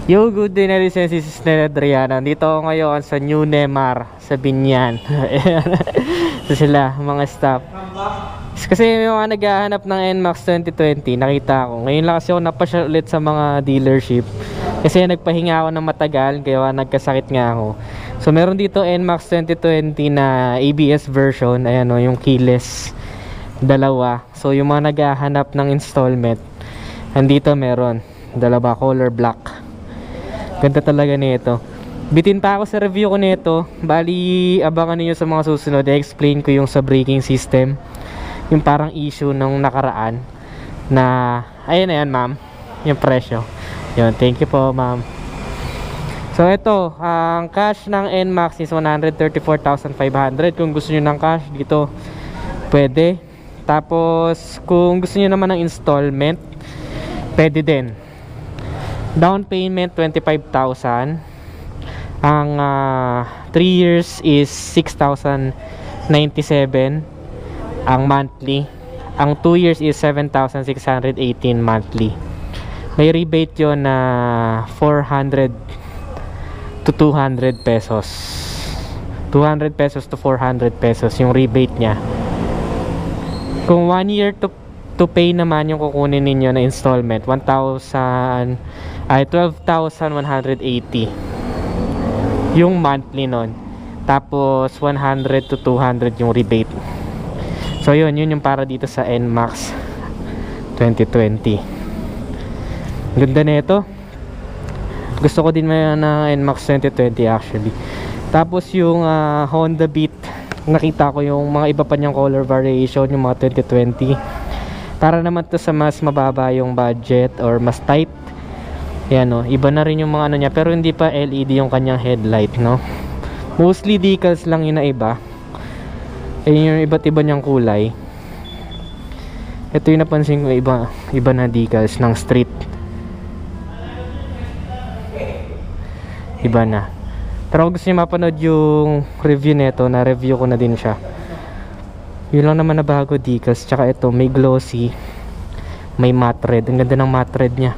Yo, good day na rin si Sister Adriana. Dito ako ngayon sa New Nemar sa Binyan. Ito sila, mga staff. Kasi may mga naghahanap ng NMAX 2020, nakita ko. Ngayon lang kasi ako napasyal ulit sa mga dealership. Kasi nagpahinga ako ng matagal, kaya nagkasakit nga ako. So meron dito NMAX 2020 na ABS version. Ayan o, yung keyless. Dalawa. So yung mga naghahanap ng installment, andito meron. Dalawa, color black. Ganda talaga nito. Bitin pa ako sa review ko nito. Bali, abangan niyo sa mga susunod. I-explain ko yung sa braking system. Yung parang issue nung nakaraan. Na, ayan na yan ma'am. Yung presyo. Yun, thank you po ma'am. So ito, ang cash ng NMAX is 134,500. Kung gusto niyo ng cash dito, pwede. Tapos, kung gusto niyo naman ng installment, pwede din. Down payment 25,000. Ang 3 years is 6,097 ang monthly. Ang 2 years is 7,618 monthly. May rebate yon na 400 to 200 pesos. 200 pesos to 400 pesos yung rebate niya. Kung 1 year to pay naman yung kukunin ninyo na installment, 12,180 yung monthly nun. Tapos 100 to 200 yung rebate. So yun yung para dito sa NMAX 2020. Ganda na ito. Gusto ko din may na NMAX 2020 actually. Tapos yung Honda Beat, nakita ko yung mga iba pa niyang color variation, yung mga 2020. Para naman to sa mas mababa yung budget or mas tight. Yan o, iba na rin yung mga ano niya, pero hindi pa LED yung kanyang headlight, no? Mostly decals lang yun na iba. Ayun yung iba't iba niyang kulay. Ito yung napansin ko, iba na decals ng street. Iba na. Pero kung gusto niyo mapanood yung review nito, na review ko na din siya. Yun lang naman na bago decals. Tsaka ito, may glossy, may matte red. Ang ganda ng matte red niya.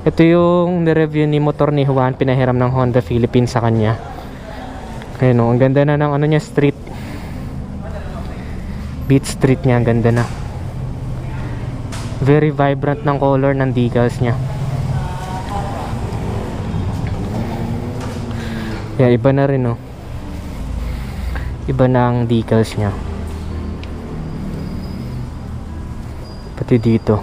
Ito yung nireview ni motor ni Juan, pinahiram ng Honda Philippines sa kanya. Ayun o, ang ganda na ng ano niya, street. Beat street niya, ang ganda na. Very vibrant ng color ng decals niya. Yeah, iba na rin o. Iba na ang decals niya. Pati dito.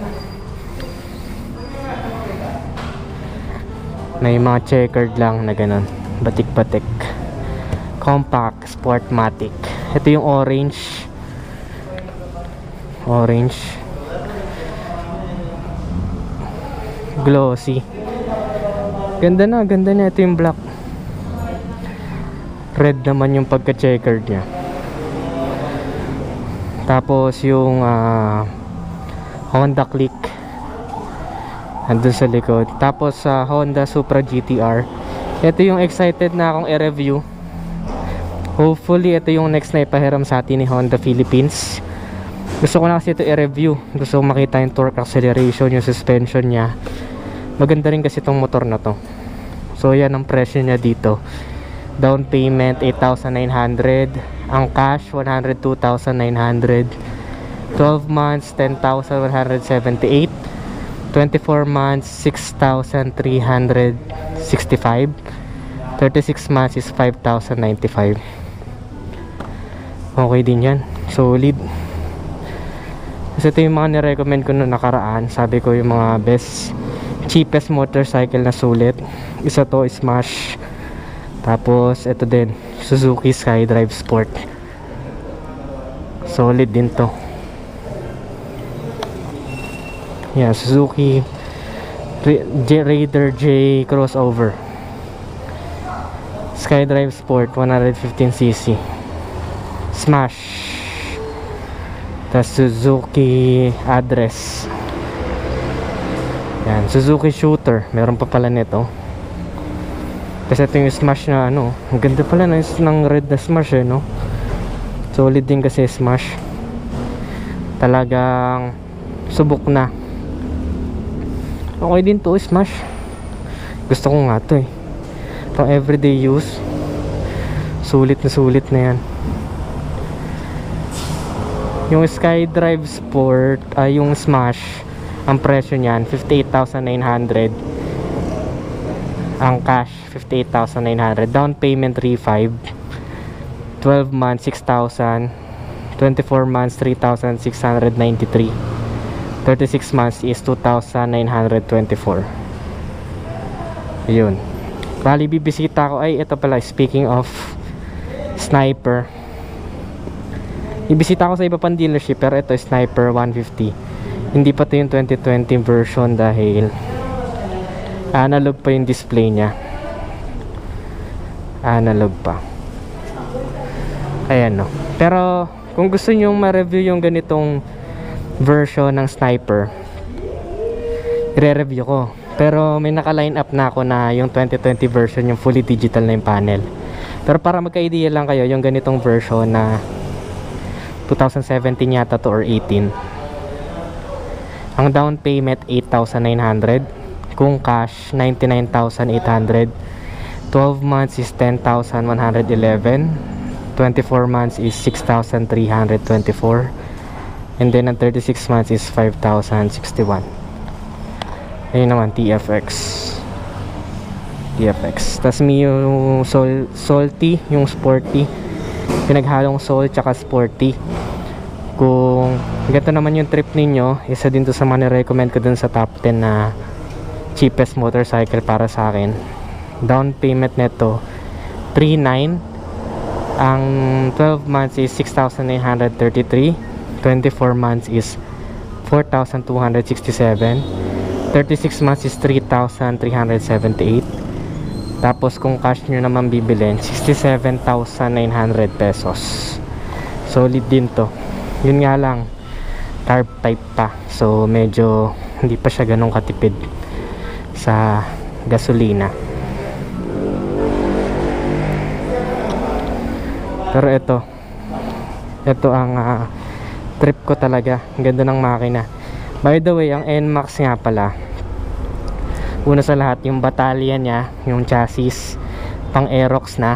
May mga checkered lang na ganun. Batik-batik. Compact, Sportmatic. Ito yung orange. Orange. Glossy. Ganda na, ganda na. Ito yung black. Red naman yung pagka-checkered niya. Tapos yung Honda Click andun sa likod. Tapos sa Honda Supra GTR, ito yung excited na akong i-review. Hopefully ito yung next na ipahiram sa atin ni Honda Philippines. Gusto ko na kasi ito i-review. Gusto ko makita yung torque, acceleration, yung suspension nya. Maganda rin kasi itong motor na to. So yan ang presyo nya dito. Down payment 8,900. Ang cash 102,900. 12 months 10,178. 24 months 6,365. 36 months is 5,095. Okay din yan, solid. Kasi ito yung mga nirecommend ko noong nakaraan. Sabi ko yung mga best, cheapest motorcycle na sulit. Isa to, Smash. Tapos ito din, Suzuki SkyDrive Sport. Solid din to. Yeah, Suzuki Raider J crossover. SkyDrive Sport 115cc. Smash. Tas Suzuki Address. Yan, Suzuki Shooter. Meron pa pala nito. Kasi ito yung Smash na ano. Ang ganda pala ng red na Smash eh, no? Solid din kasi Smash. Talagang subok na. Okay din to, Smash. Gusto ko nga to eh. Pang everyday use. Sulit na yan. Yung SkyDrive Sport, yung Smash, ang presyo niyan 58,900. Ang cash 58,900. Down payment 3,500. 12 months 6,000. 24 months 3,693. 36 months is 2,924. Ayun. Bali bibisita ko, ay ito pala, speaking of Sniper, ibisita ko sa iba pang dealership, pero ito Sniper 150. Hindi pa to yung 2020 version dahil analog pa yung display nya. Analog pa. Ayan no. Pero kung gusto nyo ma-review yung ganitong version ng Sniper, i-review ko. Pero may naka-line up na ako na yung 2020 version, yung fully digital na yung panel. Pero para magka-idea lang kayo, yung ganitong version na 2017 yata to or 18, ang down payment 8,900, kung cash 99,800, 12 months is 10,111, 24 months is 6,324, and then ang 36 months is 5,061. Ayun naman, TFX. Tas may yung salty, yung sporty, pinaghalong soul tsaka sporty. Kung ganito naman yung trip ninyo, isa din to sa mga recommend ko dun sa top 10 na cheapest motorcycle para sa akin. Down payment neto 3,900. Ang 12 months is 6,933. 24 months is 4,267. 36 months is 3,378. Tapos kung cash nyo naman bibilin, 67,900 pesos. Solid din to. Yun nga lang, carb type pa, so medyo hindi pa siya ganun katipid sa gasolina. Pero ito ang trip ko talaga. Ang ganda ng makina. By the way, ang NMAX nga pala, una sa lahat yung batalya niya, yung chassis pang Aerox na,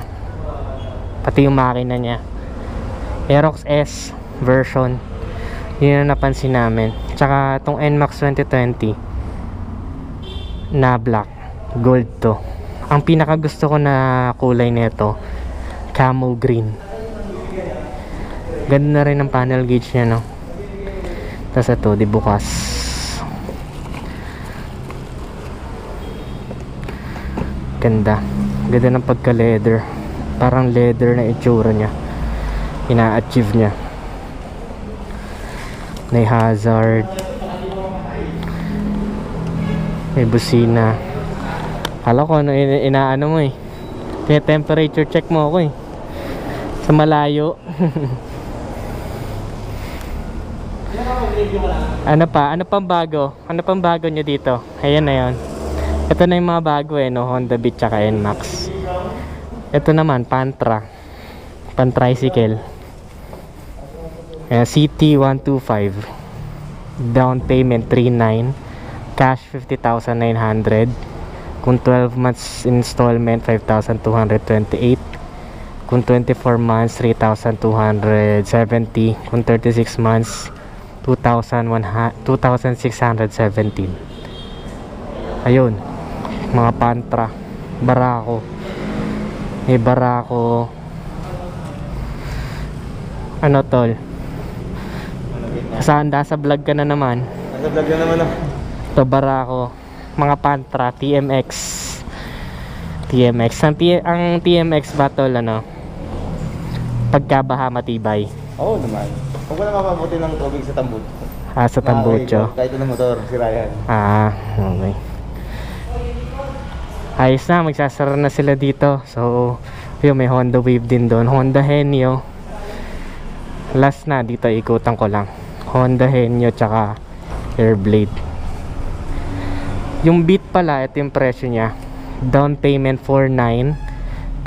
pati yung makina niya Aerox S version, yun ang napansin namin. Tsaka itong NMAX 2020 na black gold to. Ang pinaka gusto ko na kulay nito, camo green. Ganda na rin ang panel gauge niya, no? Tapos ito, di bukas. Ganda ng pagka leather, parang leather na itsura niya, ina-achieve niya. May hazard, may busina. Kala ko ano inaano mo eh, temperature check mo ako eh sa malayo. Ano pang bago nyo dito? Ayan na yun. Ito na yung mga bago eh, no? Honda Beat tsaka NMAX. Ito naman, Pantra, pan-tricycle. CT125. Down payment 3,900. Cash 50,900. Kung 12 months installment 5,228. Kung 24 months 3,270. Kung 36 months 2,617. Ayun, mga Pantra, Barako. May Barako. Ano tol? Sa vlog ka na naman. Nasa vlog na naman ako. Ito Barako, mga Pantra, TMX. Ang TMX battle ano? Pagkabaha matibay. Oo naman. Huwag mo na mapabuti ng tubig sa tambucho. Sa tambucho. Kahit ng motor, sirayan. Okay. Ayos na, magsasara na sila dito. So, yun, may Honda Wave din doon. Honda Henyo. Last na, dito ikutan ko lang. Honda Henyo tsaka Airblade. Yung Beat pala, ito yung presyo niya. Down payment 4,900.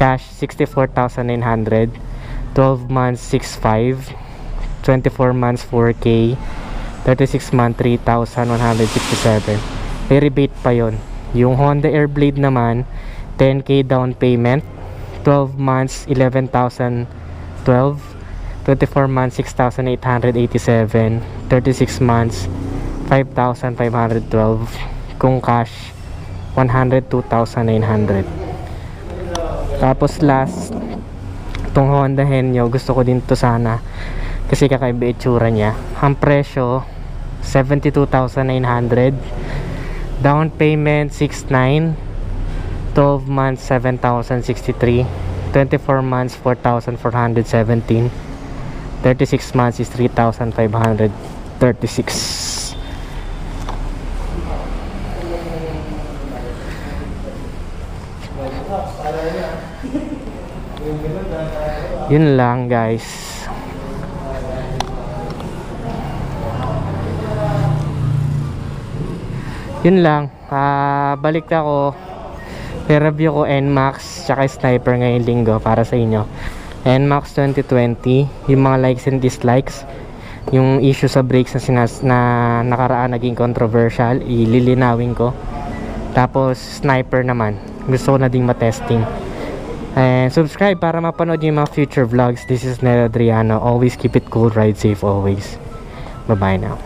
Cash 64,900. 12 months 6,500. 24 months 4K. 36 months 3,167. May rebate pa yon. Yung Honda Airblade naman, 10k down payment, 12 months 11,012, 24 months 6,887, 36 months 5,512, kung cash 102,900. Tapos last, itong Honda Henyo, gusto ko din to sana kasi kakaiba itsura niya. Ang presyo 72,900, down payment 6,900, 12 months 7,063, 24 months 4,417, 36 months is 3,536. Yun lang guys. Yun lang. Balik ako. I-review ko NMAX tsaka Sniper ngayong linggo para sa inyo. NMAX 2020, yung mga likes and dislikes, yung issue sa brakes na nakaraan naging controversial, ililinawin ko. Tapos Sniper naman, gusto ko na ding matesting. And subscribe para mapanood yung mga future vlogs. This is Ned Adriano. Always keep it cool, ride safe always. Bye bye now.